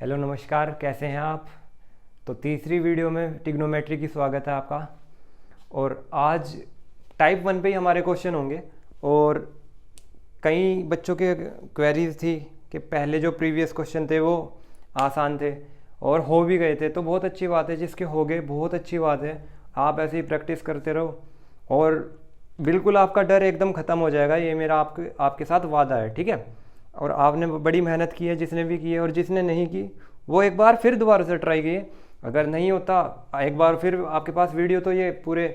Hello नमस्कार, कैसे हैं आप। तो तीसरी वीडियो में ट्रिग्नोमेट्री की स्वागत है आपका। और आज टाइप 1 पे ही हमारे क्वेश्चन होंगे। और कई बच्चों के क्वेरीज थी कि पहले जो प्रीवियस क्वेश्चन थे वो आसान थे और हो भी गए थे, तो बहुत अच्छी बात है। जिसके हो गए बहुत अच्छी बात है। आप ऐसे ही प्रैक्टिस करते रहो और बिल्कुल आपका डर एकदम ख़त्म हो जाएगा। ये मेरा आपके साथ वादा है, ठीक है। और आपने बड़ी मेहनत की है, जिसने भी की है, और जिसने नहीं की वो एक बार फिर दोबारा से ट्राई कीजिए। अगर नहीं होता एक बार फिर आपके पास वीडियो तो ये पूरे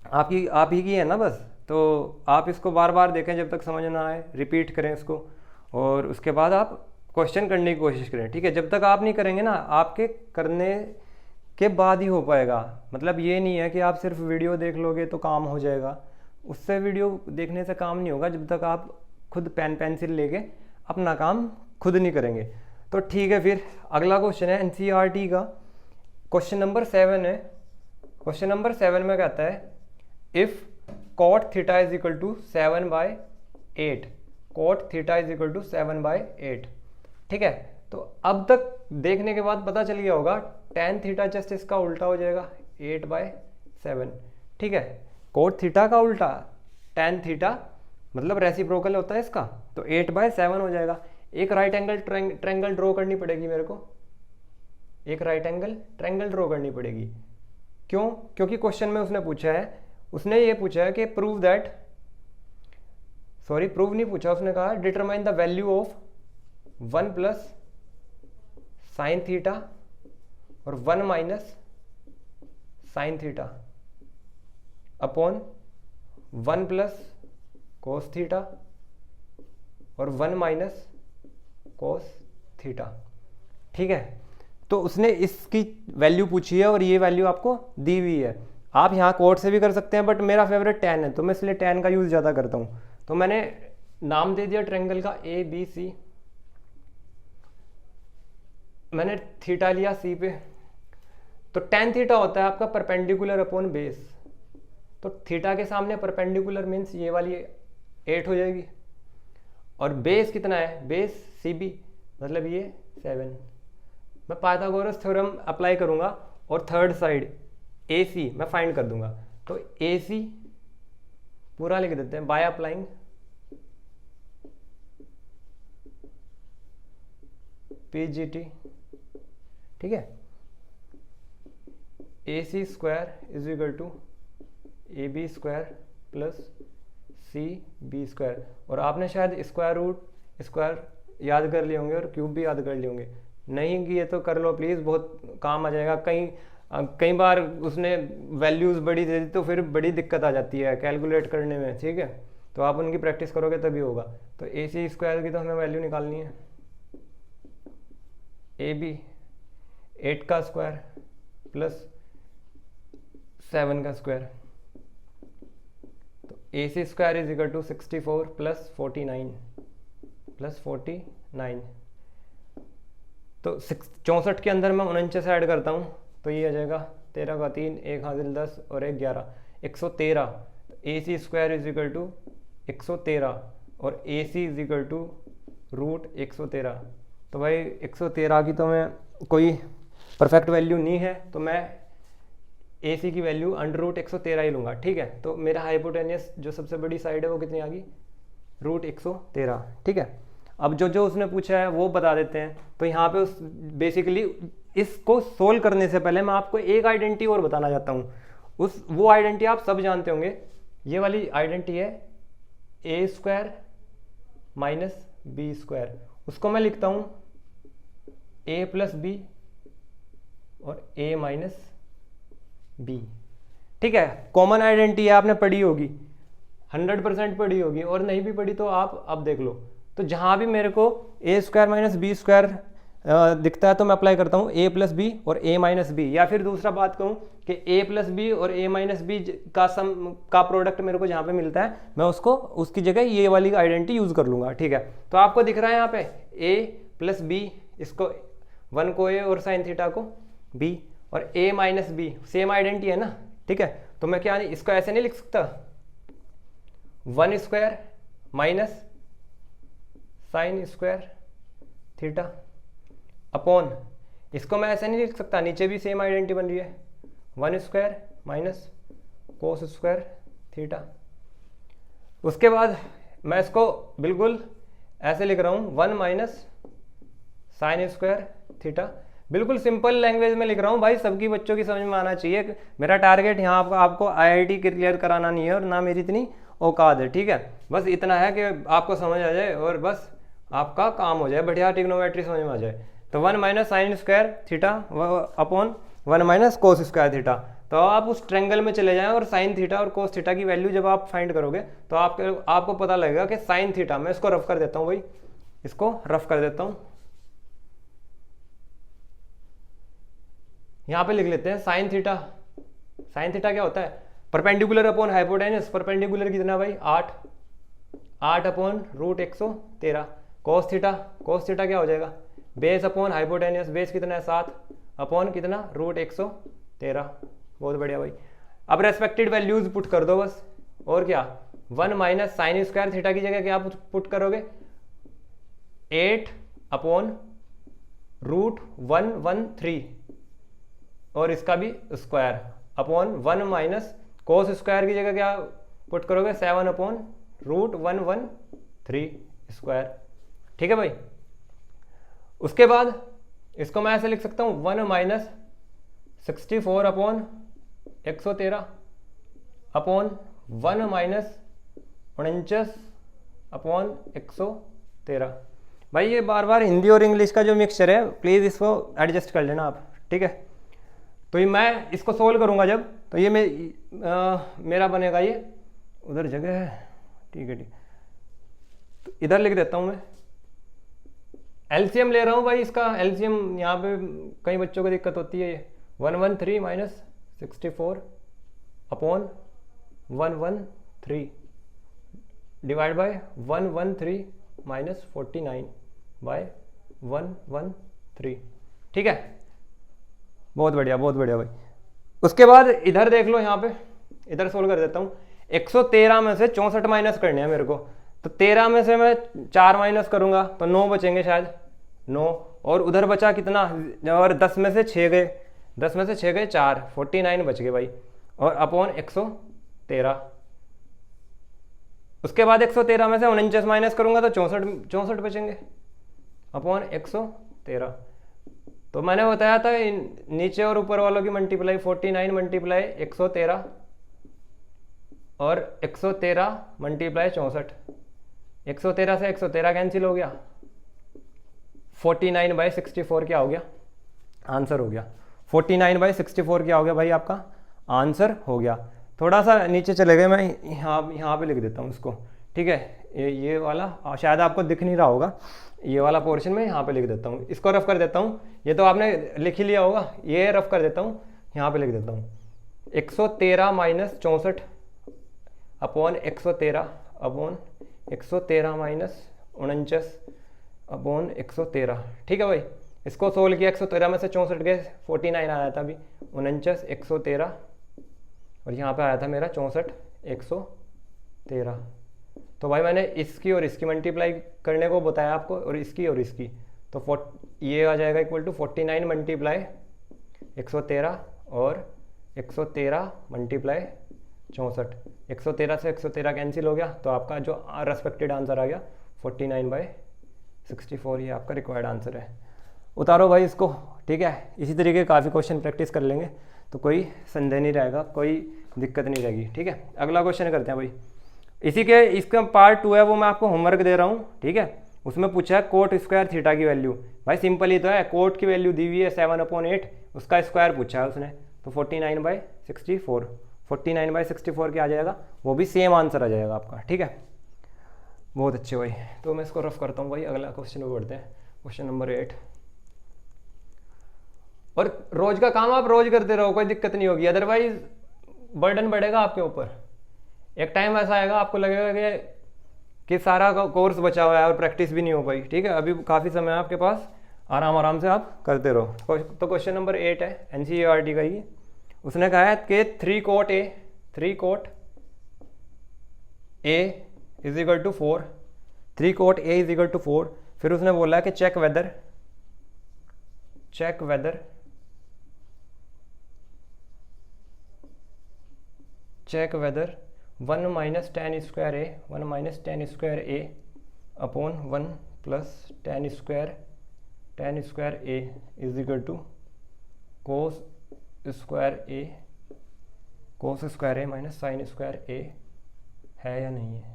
आप ही की है ना, बस। तो आप इसको बार बार देखें जब तक समझ ना आए, रिपीट करें इसको और उसके बाद आप क्वेश्चन करने की कोशिश करें, ठीक है। जब तक आप नहीं करेंगे ना, आपके करने के बाद ही हो पाएगा। मतलब ये नहीं है कि आप सिर्फ वीडियो देख लोगे तो काम हो जाएगा। उससे वीडियो देखने से काम नहीं होगा जब तक आप खुद पेन पेंसिल लेके अपना काम खुद नहीं करेंगे। तो ठीक है, फिर अगला क्वेश्चन है एनसीईआरटी का। क्वेश्चन नंबर 7 है। क्वेश्चन नंबर 7 में कहता है if cot theta is equal to 7/8, cot theta is equal to 7/8, ठीक है। तो अब तक देखने के बाद पता चल गया होगा tan थीटा जस्ट इसका उल्टा हो जाएगा 8/7, ठीक है। cot थीटा का उल्टा tan थीटा मतलब रेसिप्रोकल होता है इसका, तो 8/7 हो जाएगा। एक राइट एंगल ट्रायंगल ड्रॉ करनी पड़ेगी मेरे को, एक राइट एंगल ट्रायंगल ड्रॉ करनी पड़ेगी। क्यों? क्योंकि क्वेश्चन में उसने ये पूछा है कि प्रूव नहीं पूछा, उसने कहा determine the value of 1 plus sine theta और 1 minus sine theta upon 1 plus cos theta और 1 माइनस कोस थीटा, ठीक है। तो उसने इसकी वैल्यू पूछी है और ये वैल्यू आपको दी हुई है। आप यहाँ कोट से भी कर सकते हैं, बट मेरा फेवरेट tan है तो मैं इसलिए tan का यूज़ ज़्यादा करता हूँ। तो मैंने नाम दे दिया ट्रायंगल का ABC। मैंने थीटा लिया C पे, तो tan थीटा होता है आपका परपेंडिकुलर अपॉन बेस। तो थीटा के सामने परपेंडिकुलर मीन्स ये वाली 8 हो जाएगी। और बेस कितना है? बेस CB मतलब ये 7। मैं पाइथागोरस थ्योरम अप्लाई करूंगा और थर्ड साइड AC मैं फाइंड कर दूंगा। तो AC पूरा लिख देते हैं बाय अप्लाइंग PGT, ठीक है। AC square is equal to AB square plus CB square. और आपने शायद स्क्वायर याद कर लिए होंगे और क्यूब भी याद कर लिए होंगे। नहीं किए तो कर लो प्लीज़, बहुत काम आ जाएगा। कई बार उसने वैल्यूज़ बड़ी दे दी तो फिर बड़ी दिक्कत आ जाती है कैलकुलेट करने में, ठीक है। तो आप उनकी प्रैक्टिस करोगे तभी होगा। तो AC स्क्वायर की तो हमें वैल्यू निकालनी है। AB 8 का स्क्वायर प्लस 7 का स्क्वायर, तो AC square is equal to 64 plus 49 तो 64 के अंदर मैं 49 ऐड करता हूँ तो ये आ जाएगा 13 का 3, 1 हासिल 10 और 1 11, 113। AC square is equal to 113 और AC is equal to root 113। तो भाई 113 की तो मैं कोई परफेक्ट वैल्यू नहीं है, तो मैं AC की वैल्यू अंडर रूट 113 ही लूँगा, ठीक है। तो मेरा हाइपोटेनियस जो सबसे बड़ी साइड है वो कितनी आ गई? रूट 113, ठीक है। अब जो उसने पूछा है वो बता देते हैं। तो यहाँ पे बेसिकली इसको सोल्व करने से पहले मैं आपको एक आइडेंटिटी और बताना चाहता हूँ। वो आइडेंटिटी आप सब जानते होंगे। ये वाली आइडेंटिटी है A square minus B square. उसको मैं लिखता हूँ A प्लस B और A माइनस B, ठीक है। कॉमन आइडेंटिटी है, आपने पढ़ी होगी, 100% पढ़ी होगी, और नहीं भी पढ़ी तो आप अब देख लो। तो जहाँ भी मेरे को A square minus B square दिखता है तो मैं अप्लाई करता हूँ A प्लस बी और A माइनस बी। या फिर दूसरा बात कहूँ कि A प्लस बी और A माइनस बी का प्रोडक्ट मेरे को जहाँ पे मिलता है, मैं उसकी जगह ये वाली आइडेंटिटी यूज़ कर लूँगा, ठीक है। तो आपको दिख रहा है यहाँ पे A प्लस बी, इसको 1 को A और साइन थीटा को B, और A minus B same identity है ना, ठीक है। तो मैं क्या इसको ऐसे नहीं लिख सकता 1 square minus sine square theta. Upon, इसको मैं ऐसे नहीं लिख सकता, नीचे भी सेम आइडेंटिटी बन रही है, 1 square minus cos square theta. उसके बाद मैं इसको बिल्कुल ऐसे लिख रहा हूँ 1 माइनस साइन स्क्वायर थीटा। बिल्कुल सिंपल लैंग्वेज में लिख रहा हूँ भाई, सबकी बच्चों की समझ में आना चाहिए। मेरा टारगेट यहाँ आपको IIT क्लियर कराना नहीं है और ना मेरी इतनी औकात है, ठीक है। बस इतना है कि आपको समझ आ जाए और बस आपका काम हो जाए, बढ़िया ट्रिग्नोमेट्री समझ में आ जाए। तो 1 minus sine square theta upon 1 minus cos square theta. तो आप उस ट्रेंगल में चले जाएं और साइन थीटा और कोस थीटा की वैल्यू जब आप फाइंड करोगे तो आपको पता लगेगा कि साइन थीटा, मैं इसको रफ कर देता हूँ भाई, इसको रफ कर देता हूँ, यहाँ पे लिख लेते हैं साइन थीटा। साइन थीटा क्या होता है? Perpendicular upon hypotenuse. परपेंडिकुलर कितना भाई? 8 upon root 113। Cos theta, cos theta क्या हो जाएगा? बेस अपॉन हाइपोटेन्यूस, बेस कितना है? 7 अपॉन कितना? रूट 113। बहुत बढ़िया भाई। अब रेस्पेक्टेड वैल्यूज पुट कर दो बस, और क्या? 1 माइनस साइन स्क्वायर थीटा की जगह क्या पुट करोगे? 8 अपॉन रूट 113 और इसका भी square upon 1 minus cos square की जगह क्या पुट करोगे? 7 अपॉन रूट 113 स्क्वायर। ठीक है भाई। उसके बाद इसको मैं ऐसे लिख सकता हूँ 1 minus 64 upon 113 upon 1 minus 49 upon 113। भाई ये बार बार हिंदी और इंग्लिश का जो मिक्सचर है, प्लीज़ इसको एडजस्ट कर लेना आप, ठीक है। तो ये मैं इसको सोल्व करूंगा जब, तो ये मेरा बनेगा, ये उधर जगह है, ठीक है ठीक। तो इधर लिख देता हूँ मैं, एलसीएम ले रहा हूँ भाई, इसका एलसीएम यहाँ पे कई बच्चों को दिक्कत होती है। 113 minus 64 upon 113 divide by 113 minus 49 by 113। ठीक है, बहुत बढ़िया बहुत बढ़िया भाई। उसके बाद इधर देख लो, यहाँ पे इधर सोल्व कर देता हूँ। 113 में से 64 माइनस करने हैं मेरे को, तो 13 में से मैं 4 माइनस करूंगा तो 9 बचेंगे शायद, 9। और उधर बचा कितना? और 10 में से 6 गए, 10 में से 6 गए 4, 49 बच गए भाई, और अपॉन 113। उसके बाद 113 में से 49 माइनस करूंगा तो 64 बचेंगे अपॉन 113। तो मैंने बताया था नीचे और ऊपर वालों की मल्टीप्लाई, 49 मल्टीप्लाई 113 और 113 मल्टीप्लाई 64। 113 से 113 कैंसिल हो गया, 49 बाई 64 क्या हो गया? आंसर हो गया। 49 बाई 64 क्या हो गया भाई? आपका आंसर हो गया। थोड़ा सा नीचे चले गए, मैं यहाँ पे लिख देता हूँ इसको, ठीक है। ये वाला शायद आपको दिख नहीं रहा होगा, ये वाला पोर्शन में यहाँ पे लिख देता हूँ, इसको रफ कर देता हूँ। ये तो आपने लिख ही लिया होगा, ये रफ कर देता हूँ, यहाँ पे लिख देता हूँ 113 minus 64 upon 113 upon 113 minus 49 upon 113। ठीक है भाई, इसको सोल्व किया, 113 में से 64 गए, 49 आया था अभी, 49 113 और यहाँ पे आया था मेरा 64 113। तो भाई मैंने इसकी और इसकी मल्टीप्लाई करने को बताया आपको, और इसकी, तो ये आ जाएगा इक्वल टू 49 मल्टीप्लाई 113 और 113 मल्टीप्लाई 64। 113 से 113 कैंसिल हो गया, तो आपका जो रेस्पेक्टेड आंसर आ गया 49 बाई 64, ये आपका रिक्वायर्ड आंसर है। उतारो भाई इसको, ठीक है। इसी तरीके काफ़ी क्वेश्चन प्रैक्टिस कर लेंगे तो कोई संदेह नहीं रहेगा, कोई दिक्कत नहीं रहेगी, ठीक है। अगला क्वेश्चन करते हैं भाई। इसका पार्ट 2 है, वो मैं आपको होमवर्क दे रहा हूँ, ठीक है। उसमें पूछा है कोट स्क्वायर थीटा की वैल्यू। भाई सिंपल ही तो है, कोट की वैल्यू दी हुई है 7/8, उसका स्क्वायर पूछा है उसने, तो 49 बाई 64। 49 बाई 64 क्या आ जाएगा? वो भी सेम आंसर आ जाएगा आपका, ठीक है। बहुत अच्छे भाई, तो मैं इसको रफ करता हूँ भाई। अगला क्वेश्चन पे बढ़ते हैं, क्वेश्चन नंबर 8। और रोज का काम आप रोज करते रहो, कोई दिक्कत नहीं होगी, अदरवाइज बर्डन बढ़ेगा आपके ऊपर। एक टाइम ऐसा आएगा आपको लगेगा कि सारा कोर्स बचा हुआ है और प्रैक्टिस भी नहीं हो पाई, ठीक है। अभी काफ़ी समय है आपके पास, आराम से आप करते रहो। तो क्वेश्चन नंबर 8 है NCERT का ही। उसने कहा है कि 3 cot A is equal to 4, 3 cot A is equal to 4। फिर उसने बोला है कि check whether check whether check whether 1 minus tan square a 1 minus tan square a upon 1 plus tan square a is equal to cos square a minus sin square a है या नहीं है।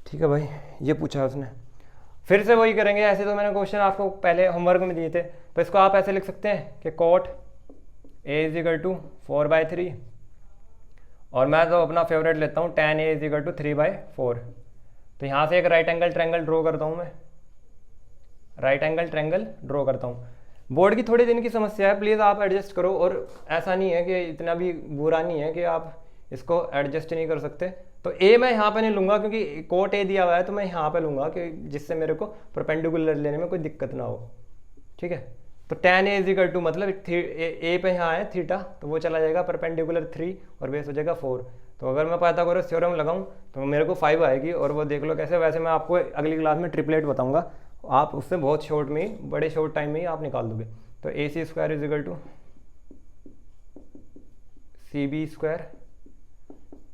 ठीक है भाई, ये पूछा उसने। फिर से वही करेंगे, ऐसे तो मैंने क्वेश्चन आपको पहले होमवर्क में दिए थे, तो इसको आप ऐसे लिख सकते हैं कि cot a is equal to 4/3 और मैं तो अपना फेवरेट लेता हूँ tan a is equal to 3/4। तो यहाँ से एक राइट एंगल ट्रायंगल ड्रॉ करता हूँ मैं, राइट एंगल ट्रायंगल ड्रॉ करता हूँ। बोर्ड की थोड़े दिन की समस्या है, प्लीज़ आप एडजस्ट करो, और ऐसा नहीं है कि इतना भी बुरा नहीं है कि आप इसको एडजस्ट नहीं कर सकते। तो ए मैं यहाँ पे नहीं लूँगा क्योंकि कोट ए दिया हुआ है, तो मैं यहाँ पे लूँगा कि जिससे मेरे को परपेंडिकुलर लेने में कोई दिक्कत ना हो। ठीक है, तो tan a is equal to मतलब ए पे यहाँ है थीटा, तो वो चला जाएगा परपेंडिकुलर 3 और बेस हो जाएगा 4। तो अगर मैं पाइथागोरस थ्योरम लगाऊँ तो मेरे को 5 आएगी, और वो देख लो कैसे। वैसे मैं आपको अगली क्लास में ट्रिपलेट बताऊँगा, आप उससे बहुत शॉर्ट में ही, बड़े शॉर्ट टाइम में ही आप निकाल दोगे। तो AC square is equal to CB square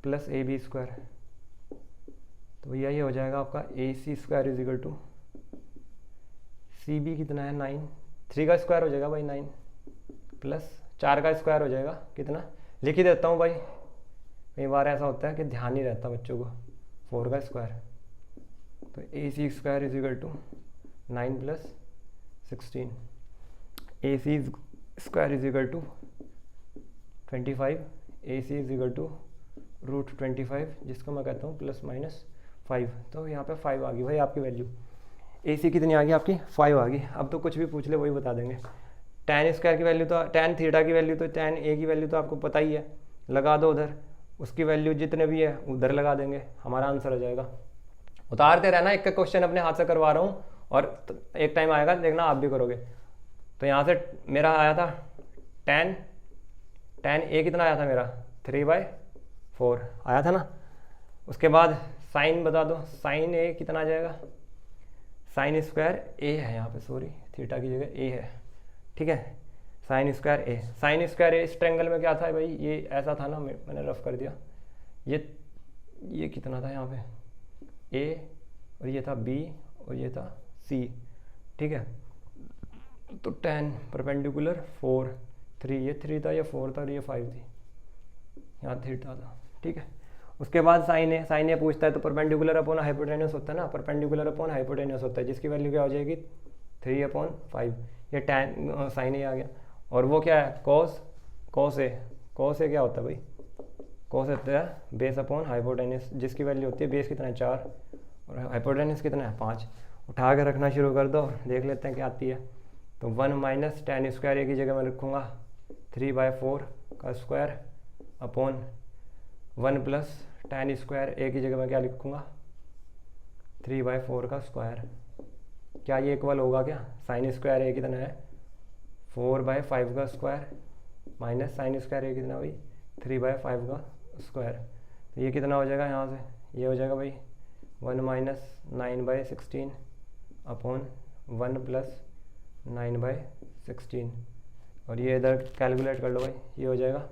plus AB square, तो भैया ये हो जाएगा आपका AC square is equal to CB कितना है 9, 3 का स्क्वायर हो जाएगा भाई 9 प्लस 4 का स्क्वायर हो जाएगा कितना, लिख ही देता हूँ भाई, कई बार ऐसा होता है कि ध्यान नहीं रहता बच्चों को, 4 का स्क्वायर। तो AC square is equal to 9 plus 16, AC square is equal to 25, AC is equal to √25, जिसको मैं कहता हूँ ±5। तो यहाँ पे 5 आ गई भाई आपकी वैल्यू। AC कितनी आ गई आपकी 5 आ गई। अब तो कुछ भी पूछ ले वही बता देंगे। tan स्क्वायर की वैल्यू तो, tan थीटा की वैल्यू तो, tan A की वैल्यू तो आपको पता ही है, लगा दो उधर, उसकी वैल्यू जितने भी है उधर लगा देंगे, हमारा आंसर हो जाएगा। उतारते रहना, एक क्वेश्चन अपने हाथ से करवा रहा हूँ, और एक टाइम आएगा देखना आप भी करोगे। तो यहाँ से मेरा आया था tan A कितना आया था मेरा 3/4 आया था ना। उसके बाद साइन बता दो, साइन A कितना आ जाएगा, साइन स्क्वायर A है यहाँ पे, सॉरी थीटा की जगह A है। ठीक है, sine square A, sine square A इस ट्रायंगल में क्या था भाई, ये ऐसा था ना, मैंने रफ कर दिया। ये कितना था यहाँ पे A, और ये था B, और ये था C। ठीक है, तो tan परपेंडिकुलर 4 3, ये 3 था, ये 4 था, और ये 5 थी, यहाँ थीटा था। ठीक है, उसके बाद साइन ए पूछता है, तो परपेंडिकुलर अपॉन हाइपोटेन्यूस होता है ना, परपेंडिकुलर अपॉन हाइपोटेन्यूस होता है, जिसकी वैल्यू क्या हो जाएगी 3/5। ये tan साइन ए आ गया। और वो क्या है कॉस ए क्या होता है भाई, कॉस होता है बेस अपॉन हाइपोटेन्यूस, जिसकी वैल्यू होती है बेस कितना है 4 और हाइपोटेन्यूस कितना है 5। उठा के रखना शुरू कर दो, देख लेते हैं क्या आती है। तो 1 माइनस tan स्क्वायर ए की जगह मैं लिखूँगा 3/4 का square upon 1 plus tan square A की जगह मैं क्या लिखूँगा 3/4 का स्क्वायर। क्या ये इक्वल होगा क्या, साइन स्क्वायर ए कितना है 4/5 का स्क्वायर माइनस साइन स्क्वायर ए कितना भाई 3/5 का स्क्वायर। तो ये कितना हो जाएगा यहाँ से, ये हो जाएगा भाई 1 माइनस 9/16 अपॉन 1 प्लस 9/16, और ये इधर कैलकुलेट कर लो भाई, ये हो जाएगा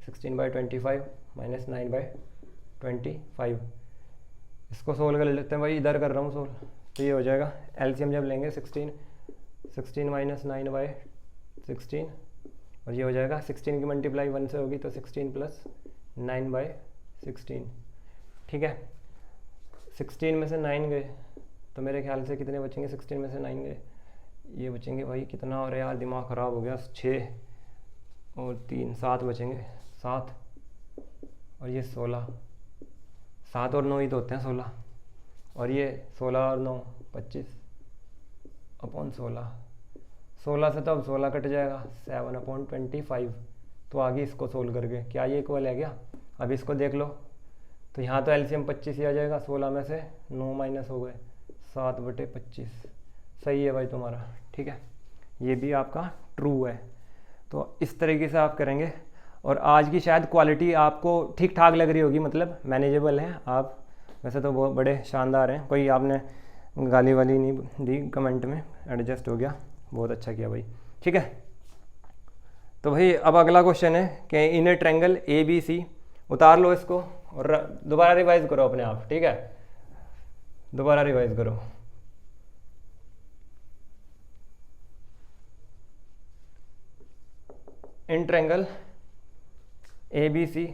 16/25 माइनस 9/25। इसको सोल्व कर लेते हैं भाई, इधर कर रहा हूँ सोल्व। तो ये हो जाएगा एलसीएम जब लेंगे 16 माइनस 9/16, और ये हो जाएगा 16 की मल्टीप्लाई 1 से होगी, तो 16 प्लस 9/16। ठीक है, 16 में से 9 गए, तो मेरे ख्याल से कितने बचेंगे, 16 में से 9 गए, ये बचेंगे भाई कितना, और यार दिमाग ख़राब हो गया, 6 और 3 7 बचेंगे, 7 और ये 16, 7 और 9 ही तो होते हैं 16, और ये 16 और 9 25 अपॉन 16 से तो अब 16 कट जाएगा, 7/25। तो आगे इसको सोल्व करके क्या ये इक्वल है क्या, अब इसको देख लो। तो यहाँ तो एलसीएम 25 ही आ जाएगा, 16 में से 9 माइनस हो गए, 7/25। सही है भाई तुम्हारा। ठीक है, ये भी आपका ट्रू है। तो इस तरीके से आप करेंगे, और आज की शायद क्वालिटी आपको ठीक ठाक लग रही होगी, मतलब मैनेजेबल है। आप वैसे तो बहुत बड़े शानदार हैं, कोई आपने गाली वाली नहीं दी कमेंट में, एडजस्ट हो गया, बहुत अच्छा किया भाई। ठीक है, तो भाई अब अगला क्वेश्चन है कि इन ए ट्रायंगल ए बी सी, उतार लो इसको और दोबारा रिवाइज करो अपने आप। ठीक है, दोबारा रिवाइज करो। In triangle A B C,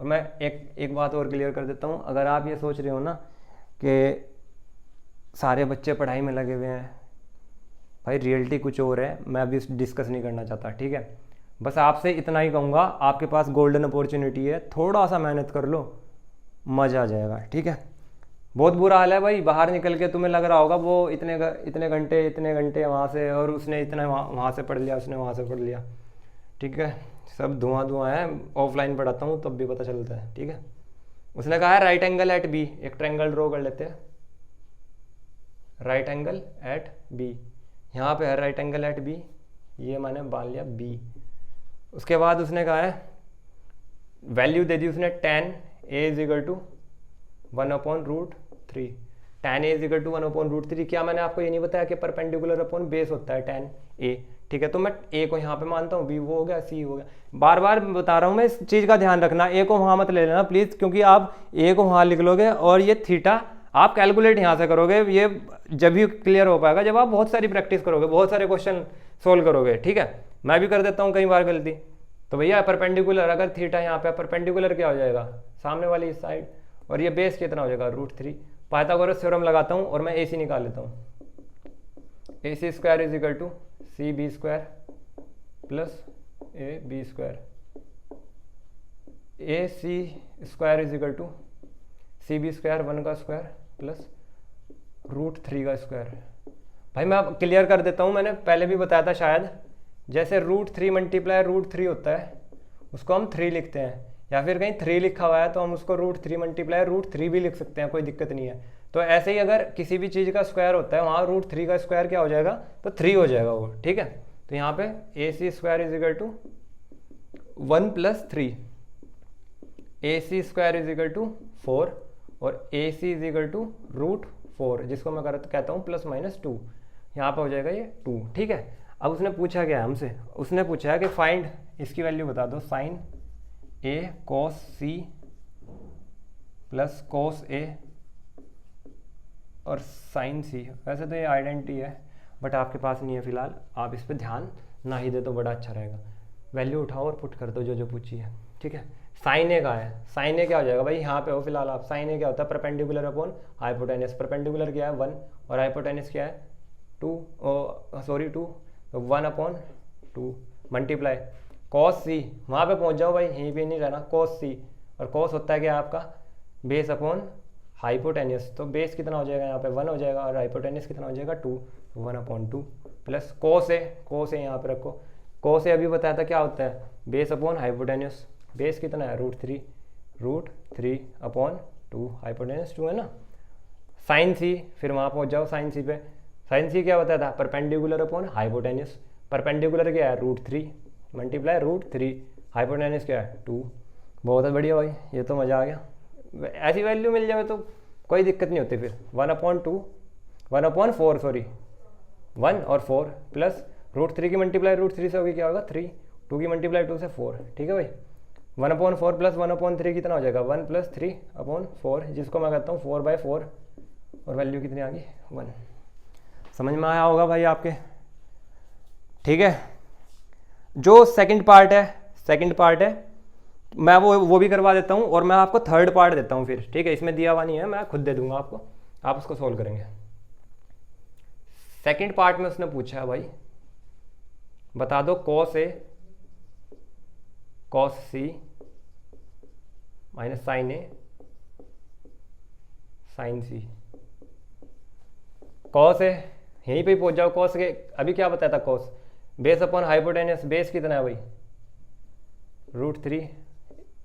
और मैं एक बात और क्लियर कर देता हूँ, अगर आप ये सोच रहे हो ना कि सारे बच्चे पढ़ाई में लगे हुए हैं, भाई रियलिटी कुछ और है, मैं अभी डिस्कस नहीं करना चाहता। ठीक है, बस आपसे इतना ही कहूँगा, आपके पास गोल्डन अपॉर्चुनिटी है, थोड़ा सा मेहनत कर लो, मज़ा आ जाएगा। ठीक है, बहुत बुरा हाल है भाई, बाहर निकल के तुम्हें लग रहा होगा वो इतने घंटे वहाँ से, और उसने इतना वहाँ से पढ़ लिया, उसने वहाँ से पढ़ लिया। ठीक है, सब धुआं है, ऑफलाइन पढ़ाता हूँ तब भी पता चलता है। ठीक है, उसने कहा है राइट एंगल एट बी, एक ट्रायंगल ड्रॉ कर लेते हैं। राइट एंगल एट बी, यहाँ पे है राइट एंगल एट बी, ये मैंने मान लिया बी। उसके बाद उसने कहा है वैल्यू दे दी उसने, tan a is equal to 1/√3, tan a is equal to 1/√3। क्या मैंने आपको ये नहीं बताया कि परपेंडिकुलर अपॉन बेस होता है tan a। ठीक है, तो मैं a को यहाँ पे मानता हूँ, b वो हो गया, c हो गया। बार बार बता रहा हूँ मैं, इस चीज़ का ध्यान रखना, a को वहाँ मत ले लेना प्लीज़, क्योंकि आप a को वहाँ लिख लोगे और ये थीटा आप कैलकुलेट यहाँ से करोगे, ये जब भी क्लियर हो पाएगा जब आप बहुत सारी प्रैक्टिस करोगे, बहुत सारे क्वेश्चन सोल्व करोगे। ठीक है, मैं भी कर देता हूँ कई बार गलती। तो भैया परपेंडिकुलर, अगर थीटा यहाँ पे परपेंडिकुलर क्या हो जाएगा, सामने वाली साइड, और ये बेस कितना हो जाएगा √3। पाइथागोरस थ्योरम लगाता हूँ और मैं AC निकाल लेता हूँ। AC square is equal to CB square plus AB square, AC square is equal to CB square 1 का स्क्वायर प्लस √3 का स्क्वायर। भाई मैं क्लियर कर देता हूँ, मैंने पहले भी बताया था शायद, जैसे √3 मल्टीप्लाई √3 होता है उसको हम 3 लिखते हैं, या फिर कहीं 3 लिखा हुआ है तो हम उसको √3 मल्टीप्लाई √3 भी लिख सकते हैं, कोई दिक्कत नहीं है। तो ऐसे ही अगर किसी भी चीज़ का स्क्वायर होता है वहाँ √3 का स्क्वायर क्या हो जाएगा, तो 3 हो जाएगा वो। ठीक है, तो यहाँ पे AC square is equal to 1 + 3, AC square is equal to 4 और AC इज इक्वल टू √4, जिसको मैं कहता हूँ ±2, यहाँ पे हो जाएगा ये 2। ठीक है, अब उसने पूछा क्या है हमसे, उसने पूछा है कि फाइंड, इसकी वैल्यू बता दो, sin A cos C plus cos A और sin C। वैसे तो ये आइडेंटिटी है बट आपके पास नहीं है फिलहाल, आप इस पर ध्यान ना ही दे तो बड़ा अच्छा रहेगा। वैल्यू उठाओ और पुट कर दो जो जो पूछी है। ठीक है, sin A का है, sin A क्या हो जाएगा भाई, यहाँ पे हो फिलहाल आप, sin A क्या होता है, परपेंडिकुलर अपॉन हाइपोटेनस। परपेंडिकुलर क्या है 1 और हाइपोटेनस क्या है 2, तो 1/2 मल्टीप्लाई cos C, वहाँ पे पहुँच जाओ भाई, यहीं पे नहीं रहना, cos C, और cos होता है क्या आपका बेस अपॉन हाइपोटेनस, तो बेस कितना हो जाएगा यहाँ पे 1 हो जाएगा और हाइपोटेनस कितना हो जाएगा 2, 1/2 प्लस cos A यहाँ पे रखो। cos A अभी बताया था क्या होता है, बेस अपॉन हाइपोटेनस, बेस कितना है √3/2, हाइपोटेनस 2 है ना। sin C, फिर वहाँ पहुँच जाओ sin C पे, sin C क्या बताया था, परपेंडिकुलर अपॉन हाइपोटेनस, परपेंडिकुलर क्या है √3 मल्टीप्लाई √3, हाइपोटेनस क्या है 2। बहुत बढ़िया भाई, ये तो मज़ा आ गया, ऐसी वैल्यू मिल जाए तो कोई दिक्कत नहीं होती। फिर 1/4 सॉरी 1 और 4 प्लस √3 की मल्टीप्लाई √3 से होगी क्या होगा 3, 2 की मल्टीप्लाई 2 से 4। ठीक है भाई, 1/4 प्लस 1/3 कितना हो जाएगा 1 + 3/4, जिसको मैं कहता हूँ 4/4, और वैल्यू कितनी आ गई 1। समझ में आया होगा भाई आपके। ठीक है, जो सेकंड पार्ट है मैं वो भी करवा देता हूँ, और मैं आपको थर्ड पार्ट देता हूँ फिर। ठीक है, इसमें दिया हुआ नहीं है, मैं खुद दे दूंगा आपको, आप उसको सोल्व करेंगे। सेकंड पार्ट में उसने पूछा है भाई बता दो cos A cos C minus sin A sin C। cos A यहीं पे ही पहुंच जाओ, cos के अभी क्या बताया था, cos base upon hypotenuse, base कितना है भाई √3,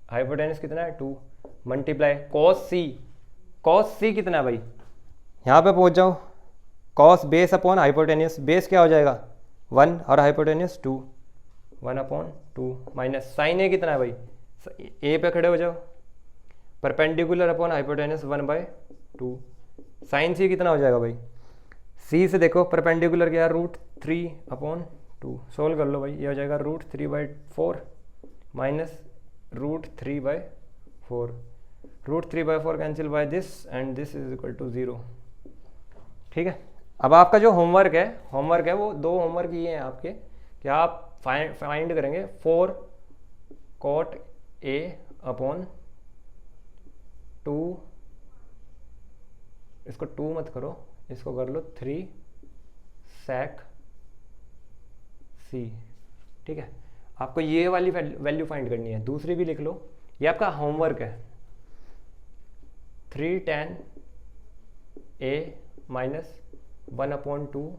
हाइपोटेनस कितना है 2, मल्टीप्लाई cos C कितना है भाई, यहाँ पे पहुंच जाओ, cos base upon hypotenuse, base क्या हो जाएगा 1 और हाइपोटेनस 2, 1/2 माइनस sin A कितना है भाई, A पे खड़े हो जाओ, परपेंडिकुलर अपॉन हाइपोटेनस 1/2 साइन सी कितना हो जाएगा भाई, सी से देखो परपेंडिकुलर क्या है, √3/2। सोल्व कर लो भाई, ये हो जाएगा √3/4 minus √3/4। √3/4 cancel by this and this is equal to 0। ठीक है, अब आपका जो होमवर्क है वो 2 होमवर्क ये हैं आपके कि आप फाइंड करेंगे 4 cot A/2, इसको 2 मत करो, इसको कर लो 3 sec C। ठीक है, आपको ये वाली वैल्यू फाइंड करनी है। दूसरी भी लिख लो, ये आपका होमवर्क है, 3 tan A minus 1/2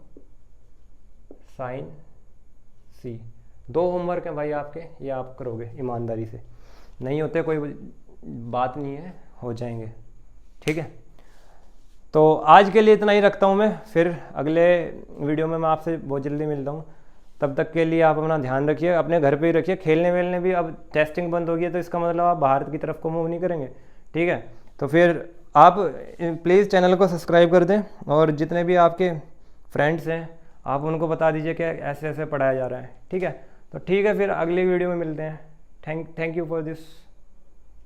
sin C। 2 homework हैं भाई आपके, ये आप करोगे ईमानदारी से, नहीं होते कोई बात नहीं है, हो जाएंगे। ठीक है, तो आज के लिए इतना ही रखता हूँ मैं, फिर अगले वीडियो में मैं आपसे बहुत जल्दी मिलता हूँ। तब तक के लिए आप अपना ध्यान रखिए, अपने घर पे ही रखिए। खेलने वेलने भी, अब टेस्टिंग बंद होगी तो इसका मतलब आप बाहर की तरफ को मूव नहीं करेंगे। ठीक है, तो फिर आप प्लीज़ चैनल को सब्सक्राइब कर दें, और जितने भी आपके फ्रेंड्स हैं आप उनको बता दीजिए कि ऐसे ऐसे पढ़ाया जा रहा है। ठीक है, तो ठीक है, फिर अगली वीडियो में मिलते हैं। Thank you for this.